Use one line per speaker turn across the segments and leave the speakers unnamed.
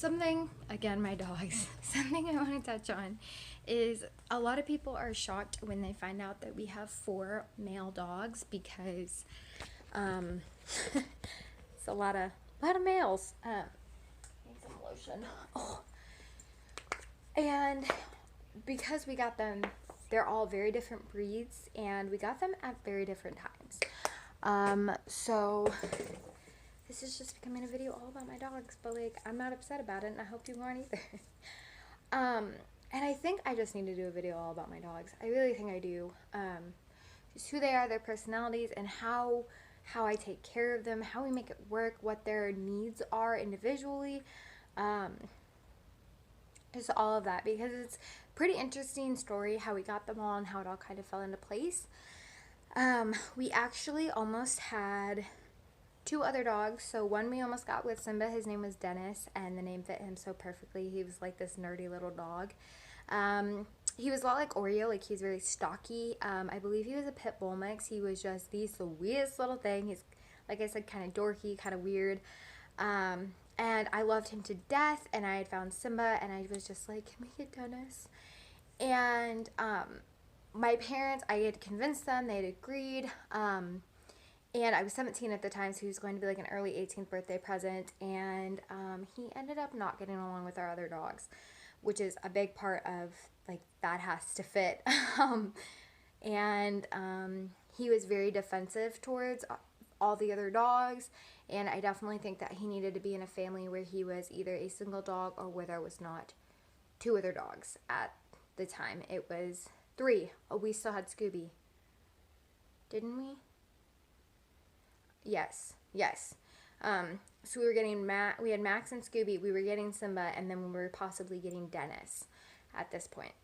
Something, again, my dogs, something I want to touch on is a lot of people are shocked when they find out that we have 4 male dogs because it's a lot of males. Need some lotion. Oh. And because we got them, they're all very different breeds, and we got them at very different times. So this is just becoming a video all about my dogs, but like, I'm not upset about it, and I hope you aren't either. And I think I just need to do a video all about my dogs. I really think I do. Just who they are, their personalities, and how I take care of them, how we make it work, what their needs are individually. Just all of that, because it's a pretty interesting story how we got them all and how it all kind of fell into place. We actually almost had 2 other dogs. So one we almost got with Simba. His name was Dennis, and the name fit him so perfectly. He was like this nerdy little dog. He was a lot like Oreo, like he's very stocky. I believe he was a pit bull mix. He was just the sweetest little thing. He's, like I said, kind of dorky, kind of weird. And I loved him to death, and I had found Simba, and I was just like, can we get Dennis? And my parents, I had convinced them, they had agreed. And I was 17 at the time, so he was going to be like an early 18th birthday present. And he ended up not getting along with our other dogs, which is a big part of, like, that has to fit. He was very defensive towards all the other dogs. And I definitely think that he needed to be in a family where he was either a single dog or where there was not 2 other dogs at the time. It was 3. Oh, we still had Scooby. Didn't we? Yes. So we were getting we had Max and Scooby, we were getting Simba, and then we were possibly getting Dennis at this point.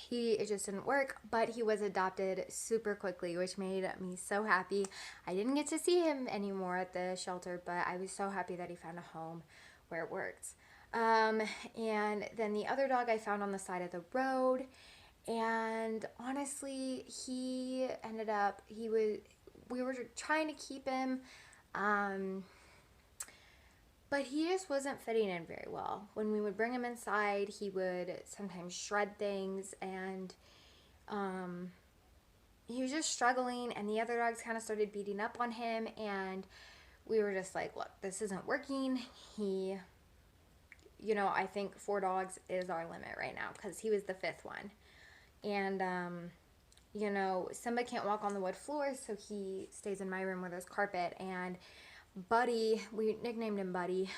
It just didn't work, but he was adopted super quickly, which made me so happy. I didn't get to see him anymore at the shelter, but I was so happy that he found a home where it worked. And then the other dog I found on the side of the road, and honestly, he ended up, we were trying to keep him, but he just wasn't fitting in very well. When we would bring him inside, he would sometimes shred things, and he was just struggling, and the other dogs kind of started beating up on him, and we were just like, look, this isn't working. I think 4 dogs is our limit right now, because he was the 5th one. And Simba can't walk on the wood floor, so he stays in my room where there's carpet. And Buddy, we nicknamed him Buddy,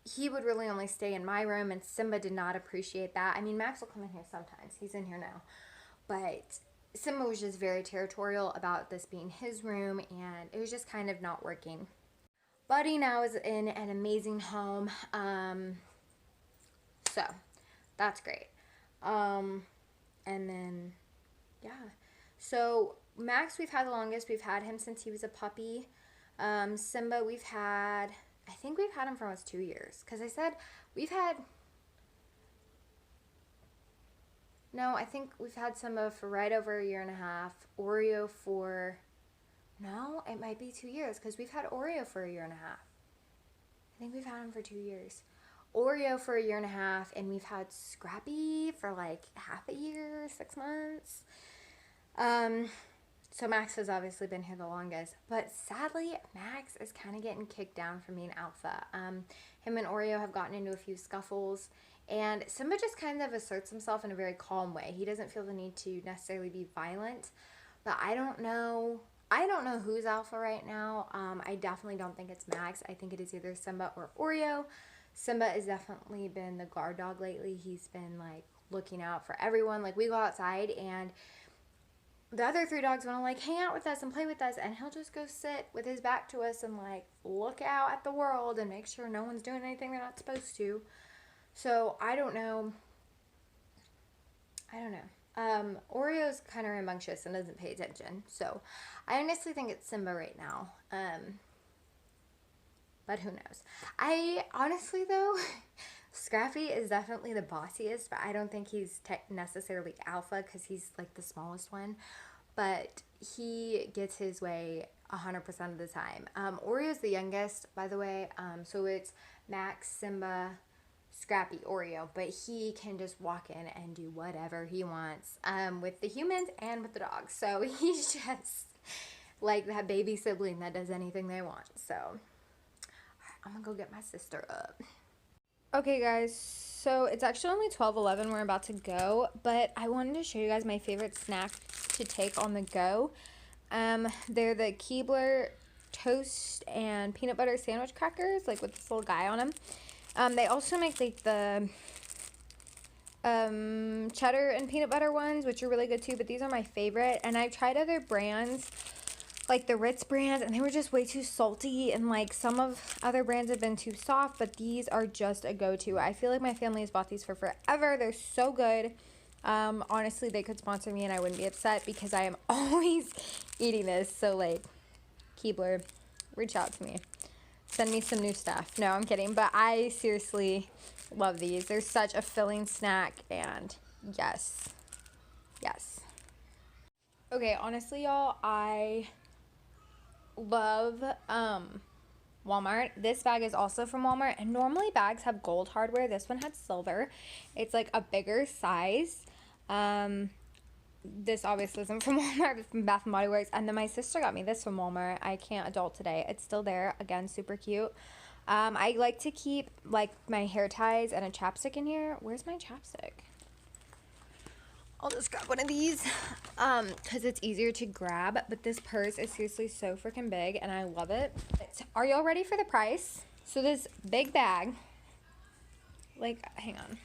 he would really only stay in my room, and Simba did not appreciate that. I mean, Max will come in here sometimes. He's in here now. But Simba was just very territorial about this being his room, and it was just kind of not working. Buddy now is in an amazing home. So that's great. And then, yeah. So Max, we've had the longest. We've had him since he was a puppy. Simba, I think we've had him for almost 2 years. Because I said I think we've had Simba for right over a year and a half. Oreo for, no, it might be 2 years. Because we've had Oreo for a year and a half. I think we've had him for 2 years. Oreo for a year and a half, and we've had Scrappy for like half a year, 6 months. So Max has obviously been here the longest, but sadly, Max is kind of getting kicked down from being alpha. Him and Oreo have gotten into a few scuffles, and Simba just kind of asserts himself in a very calm way. He doesn't feel the need to necessarily be violent, but I don't know who's alpha right now. I definitely don't think it's Max. I think it is either Simba or Oreo. Simba has definitely been the guard dog lately. He's been like looking out for everyone. Like, we go outside and the other 3 dogs want to like hang out with us and play with us, and he'll just go sit with his back to us and like look out at the world and make sure no one's doing anything they're not supposed to. So I don't know. Oreo's kind of rambunctious and doesn't pay attention. So I honestly think it's Simba right now. But who knows? I honestly, though, Scrappy is definitely the bossiest, but I don't think he's necessarily alpha because he's like the smallest one. But he gets his way 100% of the time. Oreo's the youngest, by the way. So it's Max, Simba, Scrappy, Oreo, but he can just walk in and do whatever he wants with the humans and with the dogs. So he's just like that baby sibling that does anything they want. So I'm gonna go get my sister up. Okay guys, so it's actually only 12:11. We're about to go, but I wanted to show you guys my favorite snack to take on the go. They're the Keebler toast and peanut butter sandwich crackers, like with this little guy on them. They also make like the cheddar and peanut butter ones, which are really good too, but these are my favorite. And I've tried other brands, like the Ritz brand, and they were just way too salty, and like some of other brands have been too soft, but these are just a go-to. I feel like my family has bought these for forever. They're so good. Honestly, they could sponsor me and I wouldn't be upset because I am always eating this. So like, Keebler, reach out to me. Send me some new stuff. No, I'm kidding. But I seriously love these. They're such a filling snack, and yes. Yes. Okay, honestly, y'all, I love Walmart. This bag is also from Walmart, and normally bags have gold hardware. This one had silver. It's like a bigger size. This obviously isn't from Walmart, but from Bath & Body Works. And then my sister got me this from Walmart. I can't adult today. It's still there. Again, super cute. I like to keep like my hair ties and a chapstick in here. Where's my chapstick? I'll just grab one of these because it's easier to grab. But this purse is seriously so freaking big, and I love it. Are y'all ready for the price? So this big bag, like, hang on.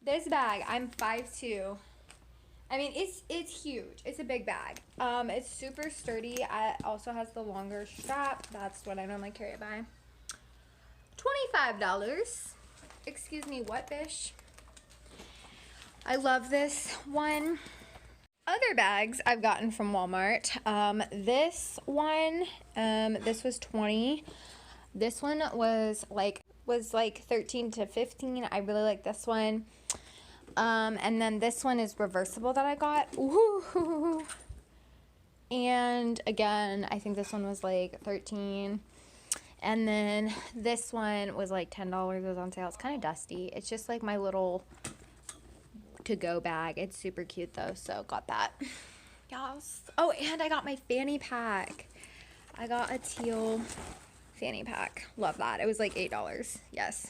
This bag, I'm 5'2". I mean, it's huge. It's a big bag. It's super sturdy. It also has the longer strap. That's what I normally carry it by. $25. Excuse me, what, bish? I love this one. Other bags I've gotten from Walmart. This one, this was $20. This one was like 13 to 15. I really like this one. And then this one is reversible that I got. Ooh. And again, I think this one was like 13. And then this one was like $10. It was on sale. It's kind of dusty. It's just like my little to-go bag. It's super cute though, so got that. Yes. Oh, and I got my fanny pack. I got a teal fanny pack. Love that. It was like $8. Yes.